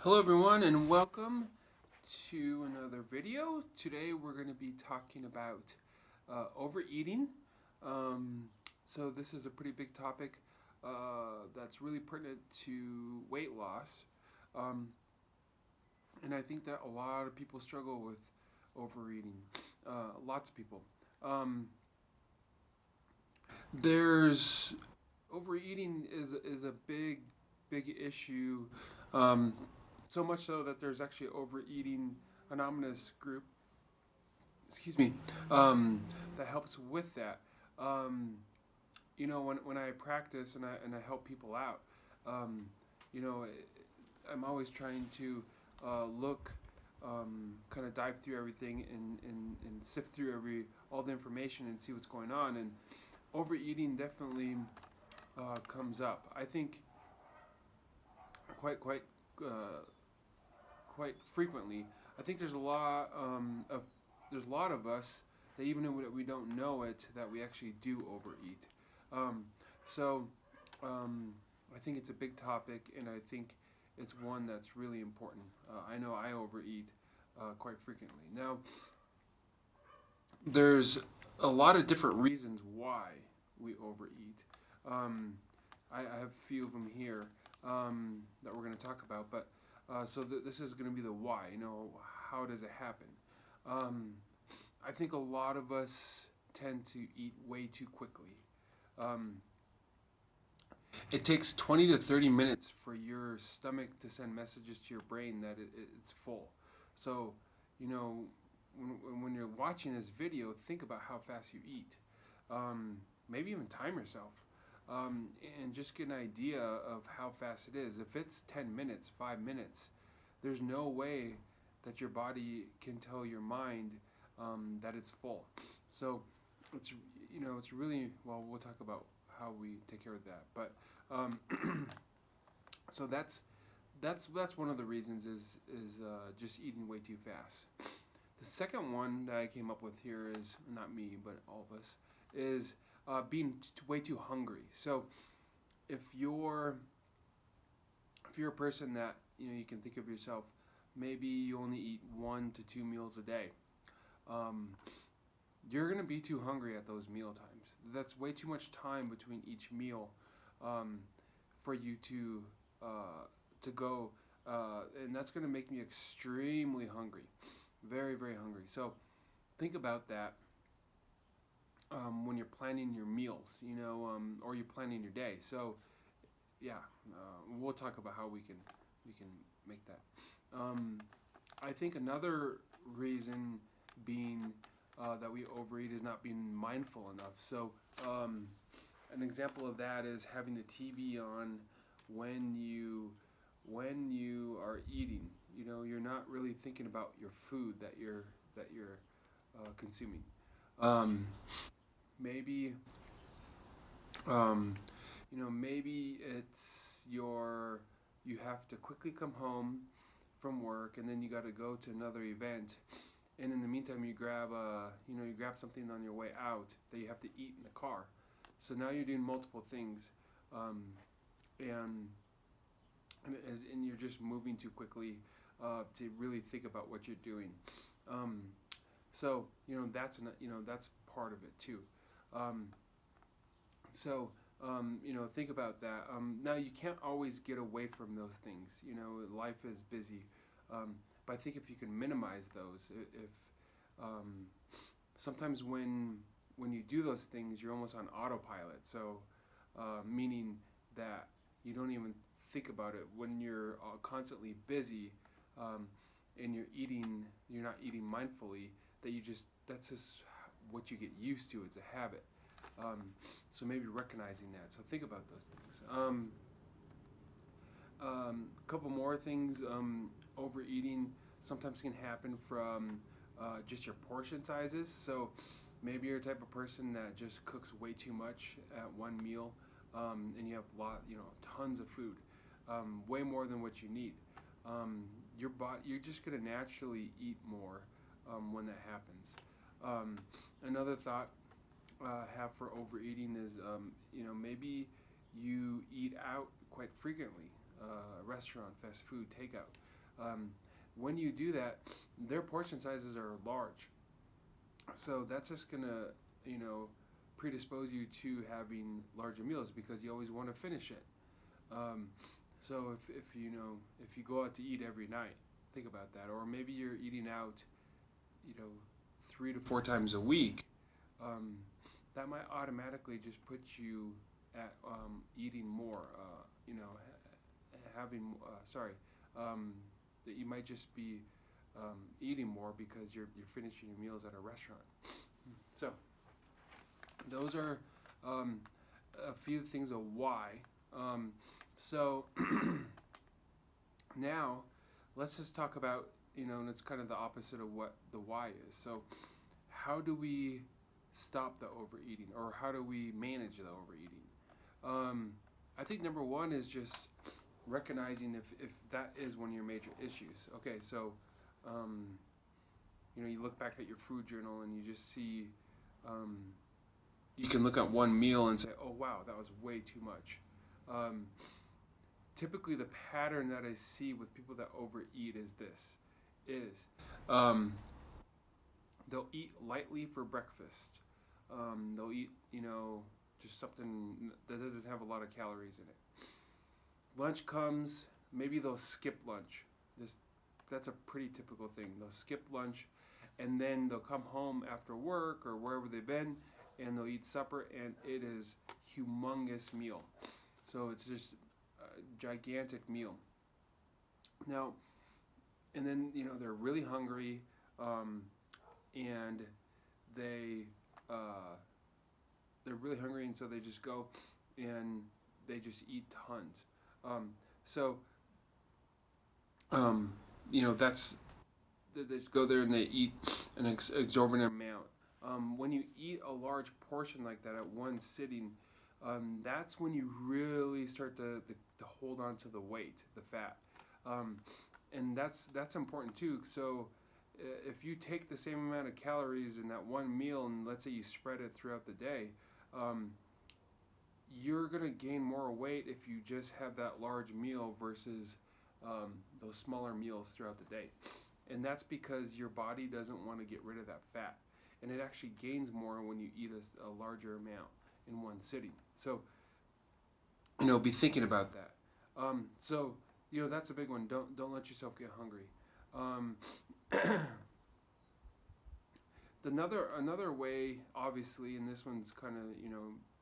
Hello everyone and welcome to another video. Today we're going to be talking about overeating. So this is a pretty big topic that's really pertinent to weight loss. Um, and I think that a lot of people struggle with overeating. Lots of people. Um, there's overeating is a big issue. Um, so much so that there's actually overeating anonymous group. Excuse me. That helps with that. Um, when I practice and I help people out, um, you know, I'm always trying to look, kind of dive through everything and sift through all the information and see what's going on. And overeating definitely comes up. I think quite uh, quite frequently. I think there's a lot of us that even if we don't know it, that we actually do overeat. Um, so I think it's a big topic, and I think it's one that's really important. I know I overeat quite frequently. Now, there's a lot of different reasons why we overeat. Um, I have a few of them here that we're going to talk about, but this is going to be the why. How does it happen? Um, I think a lot of us tend to eat way too quickly. Um, it takes 20 to 30 minutes for your stomach to send messages to your brain that it's full. So, you know, when you're watching this video, think about how fast you eat. Maybe even time yourself. And just get an idea of how fast it is. If it's 10 minutes, 5 minutes, there's no way that your body can tell your mind that it's full. So it's really, well, we'll talk about how we take care of that. But um, so that's one of the reasons is just eating way too fast. The second one that I came up with here is not me, but all of us is being way too hungry. So if you're a person that you can think of yourself, maybe you only eat 1 to 2 meals a day. Um, you're gonna be too hungry at those meal times. That's way too much time between each meal um, for you to go, and that's gonna make me extremely hungry, very very hungry. So think about that when you're planning your meals, or you're planning your day. So yeah, we'll talk about how we can make that. Um, I think another reason being that we overeat is not being mindful enough. So an example of that is having the TV on when you are eating. You're not really thinking about your food that you're consuming. Um, maybe maybe you have to quickly come home from work, and then you got to go to another event, and in the meantime you grab something on your way out that you have to eat in the car. So now you're doing multiple things, um, and and you're just moving too quickly to really think about what you're doing. Um, so that's part of it too. Um, so think about that. Now you can't always get away from those things. Life is busy, but I think if you can minimize those, if sometimes when you do those things, you're almost on autopilot. So meaning that you don't even think about it when you're constantly busy, and you're not eating mindfully. That's just what you get used to. It's a habit. So maybe recognizing that. So think about those things. A couple more things. Overeating sometimes can happen from just your portion sizes. So maybe you're a type of person that just cooks way too much at one meal, and you have tons of food, way more than what you need. You're just gonna naturally eat more when that happens. Another thought have for overeating is maybe you eat out quite frequently, restaurant, fast food, takeout. Um, when you do that, their portion sizes are large, so that's just gonna, you know, predispose you to having larger meals because you always want to finish it. Um, so if you go out to eat every night, think about that. Or maybe you're eating out, you know, 3 to 4 times a week. Um, that might automatically just put you at eating more. Having sorry, that you might just be eating more because you're finishing your meals at a restaurant. So those are um, a few things of why. So now let's just talk about, and it's kind of the opposite of what the why is. So how do we stop the overeating, or how do we manage the overeating? I think number one is just recognizing if that is one of your major issues. Okay, so you look back at your food journal and you just see, you can look at one meal and say, oh wow, that was way too much. Typically the pattern that I see with people that overeat is um, they'll eat lightly for breakfast. They'll eat, just something that doesn't have a lot of calories in it. Lunch comes, maybe they'll skip lunch. That's a pretty typical thing. They'll skip lunch, and then they'll come home after work or wherever they've been, and they'll eat supper, and it is humongous meal. So it's just a gigantic meal. Now, and then they're really hungry, and they they're really hungry, and so they just go and they just eat tons. So that's they just go there and they eat an exorbitant amount. When you eat a large portion like that at one sitting, that's when you really start to hold on to the weight, the fat, and that's important too. So if you take the same amount of calories in that one meal, and let's say you spread it throughout the day, you're gonna gain more weight if you just have that large meal versus those smaller meals throughout the day. And that's because your body doesn't want to get rid of that fat, and it actually gains more when you eat a larger amount in one sitting. So be thinking about that. So that's a big one. Don't let yourself get hungry. Another way, obviously, and this one's kind of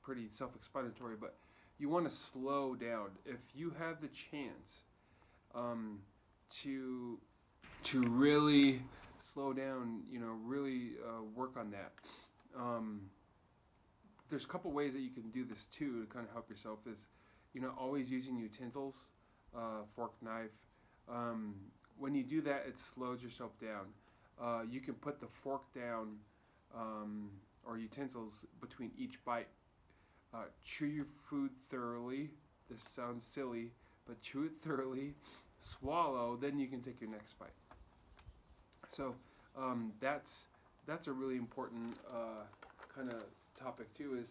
pretty self-explanatory, but you want to slow down. If you have the chance to really slow down, really work on that. There's a couple ways that you can do this too to kind of help yourself. Is always using utensils, fork, knife. When you do that, it slows yourself down. You can put the fork down or utensils between each bite. Chew your food thoroughly. This sounds silly, but chew it thoroughly. Swallow, then you can take your next bite. So that's a really important kind of topic too. Is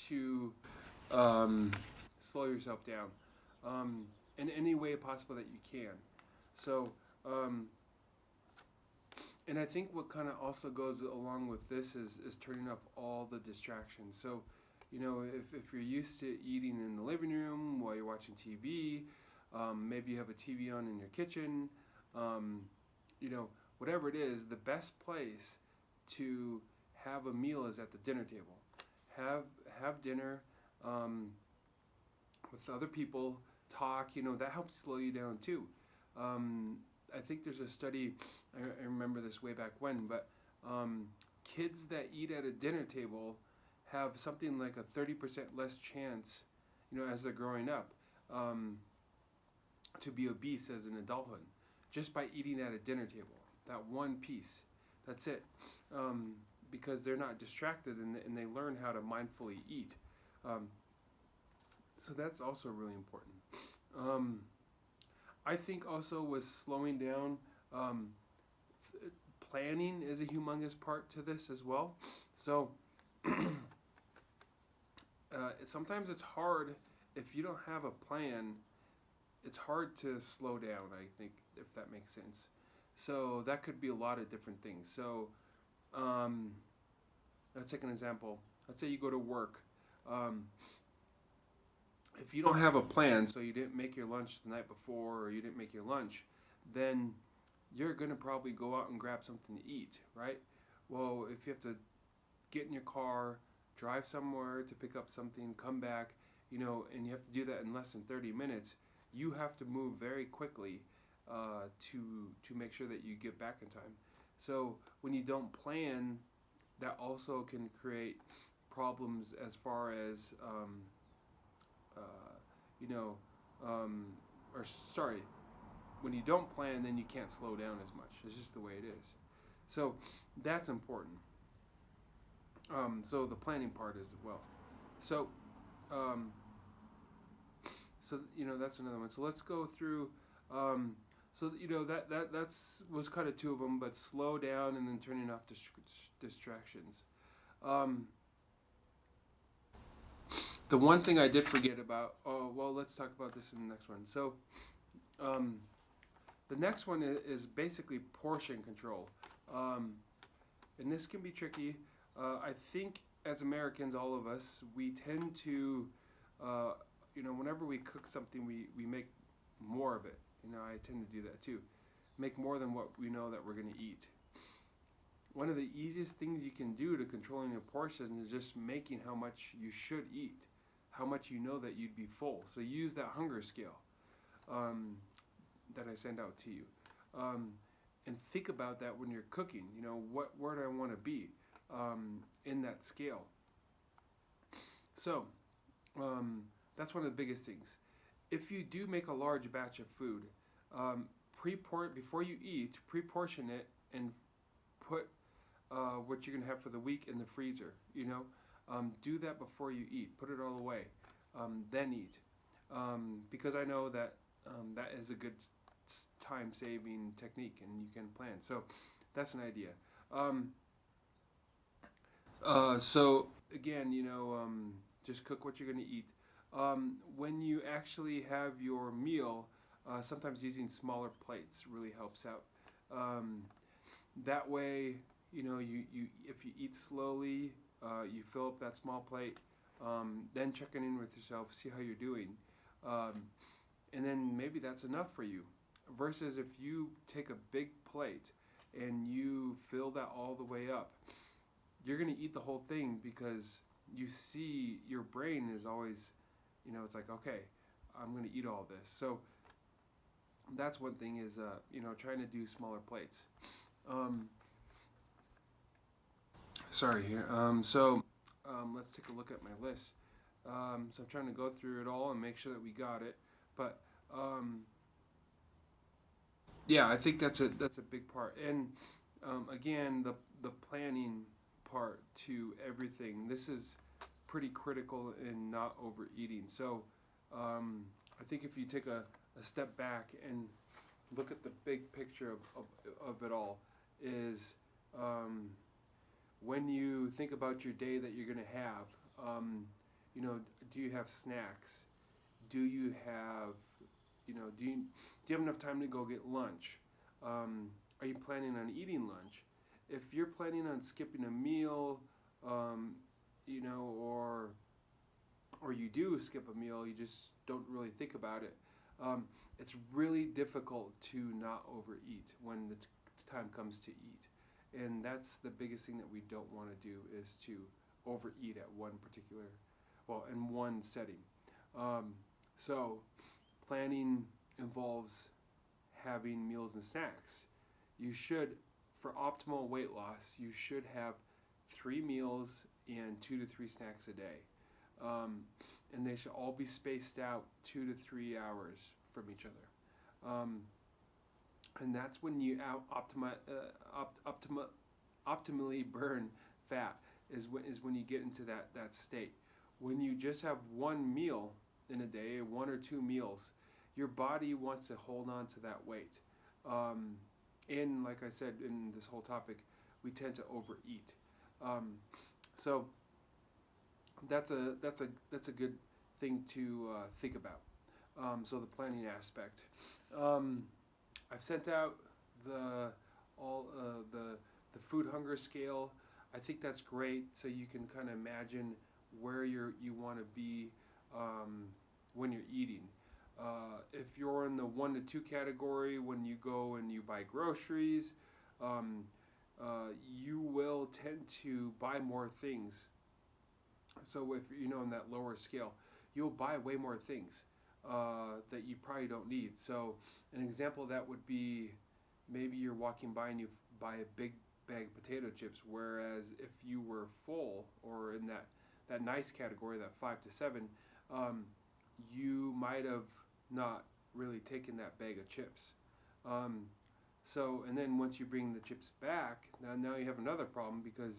to slow yourself down in any way possible that you can. So, and I think what kind of also goes along with this is turning off all the distractions. So, if you're used to eating in the living room while you're watching TV, maybe you have a TV on in your kitchen, whatever it is, the best place to have a meal is at the dinner table. Have dinner with other people, talk, that helps slow you down too. I think there's a study, I remember this way back when, but kids that eat at a dinner table have something like a 30% less chance, as they're growing up, to be obese as an adulthood, just by eating at a dinner table. That one piece, that's it. Because they're not distracted, and they learn how to mindfully eat. So that's also really important. I think also with slowing down, planning is a humongous part to this as well. So sometimes it's hard if you don't have a plan, it's hard to slow down, I think, if that makes sense. So that could be a lot of different things. So um, let's take an example. Let's say you go to work. Um, if you don't have a plan, so you didn't make your lunch the night before or you didn't make your lunch, then you're going to probably go out and grab something to eat, right? Well, if you have to get in your car, drive somewhere to pick up something, come back, and you have to do that in less than 30 minutes, you have to move very quickly to make sure that you get back in time. So when you don't plan, that also can create problems as far as uh, you know, um, or sorry, when you don't plan, then you can't slow down as much. It's just the way it is. So that's important. So the planning part as well. So, um, that's another one. So let's go through. That's was kind of two of them, but slow down and then turning off distractions. Um, the one thing I did forget about. Oh well, let's talk about this in the next one. So, um, the next one is basically portion control, and this can be tricky. I think as Americans, all of us, we tend to, whenever we cook something, we make more of it. I tend to do that too. Make more than what we know that we're going to eat. One of the easiest things you can do to controlling your portions is just making how much you should eat, how much you know that you'd be full. So use that hunger scale um, that I send out to you. And think about that when you're cooking. Where do I want to be in that scale? So that's one of the biggest things. If you do make a large batch of food, before you eat, pre-portion it and put what you're gonna have for the week in the freezer. Do that before you eat. Put it all away, then eat. Because I know that that is a good time-saving technique, and you can plan. So that's an idea. So again, just cook what you're gonna eat. When you actually have your meal, sometimes using smaller plates really helps out. That way, you if you eat slowly, you fill up that small plate, then checking in with yourself, see how you're doing, and then maybe that's enough for you. Versus if you take a big plate and you fill that all the way up, you're gonna eat the whole thing because you see your brain is always, it's like, okay, I'm gonna eat all this. So that's one thing is trying to do smaller plates. Sorry here. Let's take a look at my list. So I'm trying to go through it all and make sure that we got it. But yeah, I think that's a big part. And again, the planning part to everything. This is pretty critical in not overeating. So I think if you take a step back and look at the big picture of it all, is when you think about your day that you're going to have, do you have snacks? Do you have, do you have enough time to go get lunch? Are you planning on eating lunch? If you're planning on skipping a meal, or you do skip a meal, you just don't really think about it. It's really difficult to not overeat when the time comes to eat. And that's the biggest thing that we don't want to do is to overeat at in one setting. So planning involves having meals and snacks. You should, for optimal weight loss, you should have 3 meals and 2 to 3 snacks a day. And they should all be spaced out 2 to 3 hours from each other. And that's when you optimally burn fat is when you get into that state. When you just have one meal in a day, 1 or 2 meals, your body wants to hold on to that weight. And like I said in this whole topic, we tend to overeat. So that's a good thing to think about. So the planning aspect. Um, I've sent out the all the food hunger scale. I think that's great, so you can kind of imagine where you want to be um, when you're eating. If you're in the 1 to 2 category when you go and you buy groceries, um, you will tend to buy more things. So if you know in that lower scale, you'll buy way more things that you probably don't need. So an example of that would be maybe you're walking by and you buy a big bag of potato chips, whereas if you were full or in that nice category, that 5 to 7, um, you might have not really taken that bag of chips. Um, and then once you bring the chips back, now you have another problem because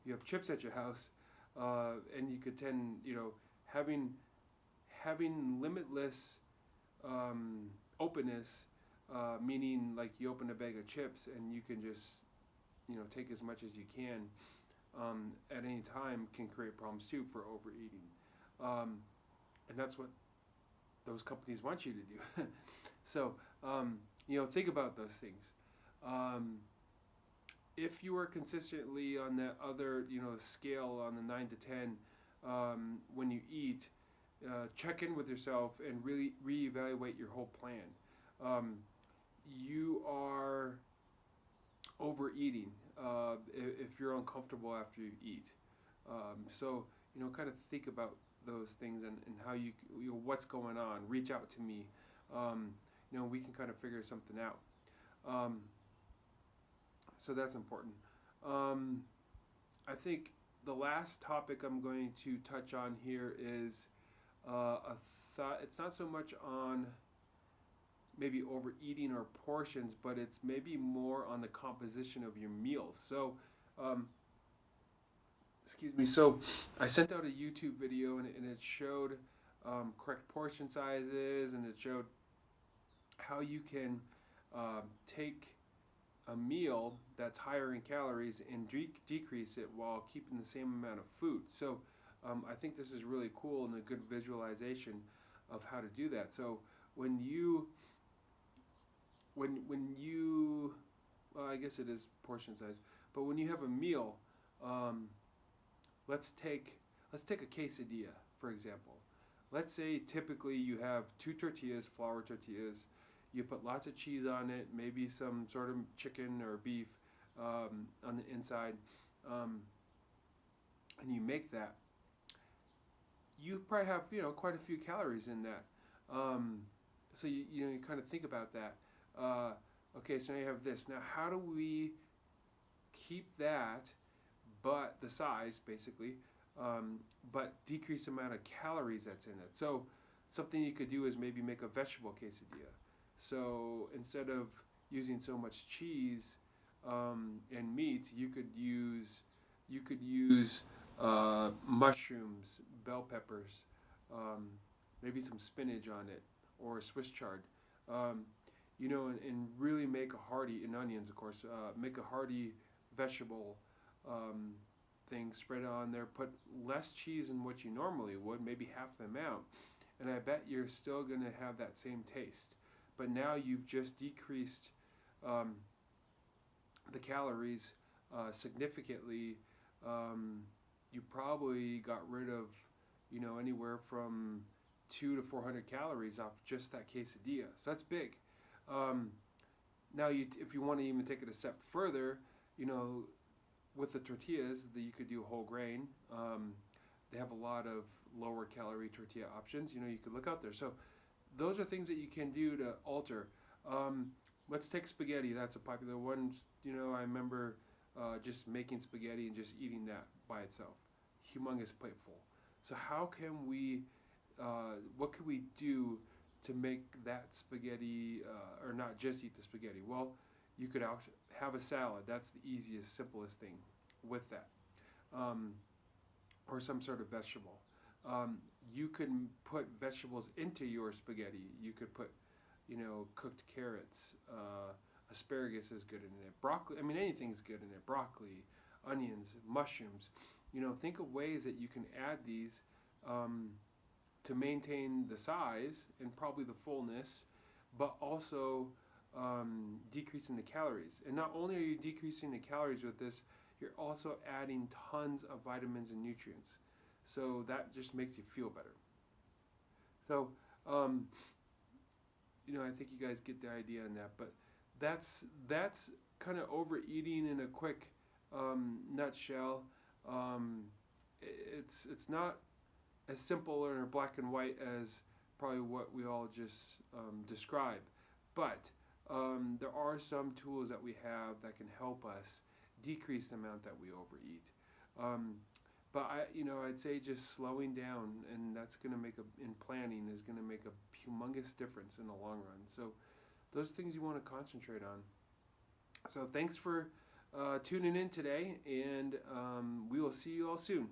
you have chips at your house, and you could tend, having limitless openness, meaning like you open a bag of chips and you can just take as much as you can at any time, can create problems too for overeating, and that's what those companies want you to do. So think about those things. If you are consistently on that other scale on the 9 to 10, when you eat, check in with yourself and really reevaluate your whole plan. You are overeating if you're uncomfortable after you eat. So kind of think about those things and how what's going on. Reach out to me. We can kind of figure something out. So that's important. I think the last topic I'm going to touch on here is a thought. It's not so much on maybe overeating or portions, but it's maybe more on the composition of your meals. So, excuse me. So, I sent out a YouTube video and it showed correct portion sizes, and it showed how you can take a meal that's higher in calories and decrease it while keeping the same amount of food. So I think this is really cool and a good visualization of how to do that. So when you well, I guess it is portion size, but when you have a meal, let's take a quesadilla, for example. Let's say typically you have 2 tortillas, flour tortillas. You put lots of cheese on it, maybe some sort of chicken or beef on the inside, and you make that. You probably have quite a few calories in that. So you kind of think about that. Okay, so now you have this. Now, how do we keep that, but the size basically, but decrease the amount of calories that's in it? So something you could do is maybe make a vegetable quesadilla. So instead of using so much cheese and meat, you could use mushrooms, bell peppers, maybe some spinach on it, or Swiss chard. And really make a hearty, and onions, of course, make a hearty vegetable thing, spread it on there, put less cheese than what you normally would, maybe half the amount, and I bet you're still going to have that same taste. But now you've just decreased the calories significantly. You probably got rid of, anywhere from 200 to 400 calories off just that quesadilla. So that's big. Now, if you want to even take it a step further, with the tortillas, you could do whole grain. They have a lot of lower calorie tortilla options. You could look out there. So those are things that you can do to alter. Let's take spaghetti. That's a popular one. I remember just making spaghetti and just eating that by itself. Humongous plateful. So how can we, what could we do to make that spaghetti, or not just eat the spaghetti? Well, you could have a salad. That's the easiest, simplest thing with that. Or some sort of vegetable. You can put vegetables into your spaghetti. You could put, cooked carrots. Asparagus is good in it. Broccoli, anything's good in it. Broccoli, onions, mushrooms. Think of ways that you can add these to maintain the size and probably the fullness, but also decreasing the calories. And not only are you decreasing the calories with this, you're also adding tons of vitamins and nutrients. So that just makes you feel better. So, I think you guys get the idea on that. But that's kind of overeating in a quick nutshell. It's not as simple or black and white as probably what we all just described. But there are some tools that we have that can help us decrease the amount that we overeat. But I'd say just slowing down, and that's going to in planning is going to make a humongous difference in the long run. So those things you want to concentrate on. So thanks for tuning in today, and we will see you all soon.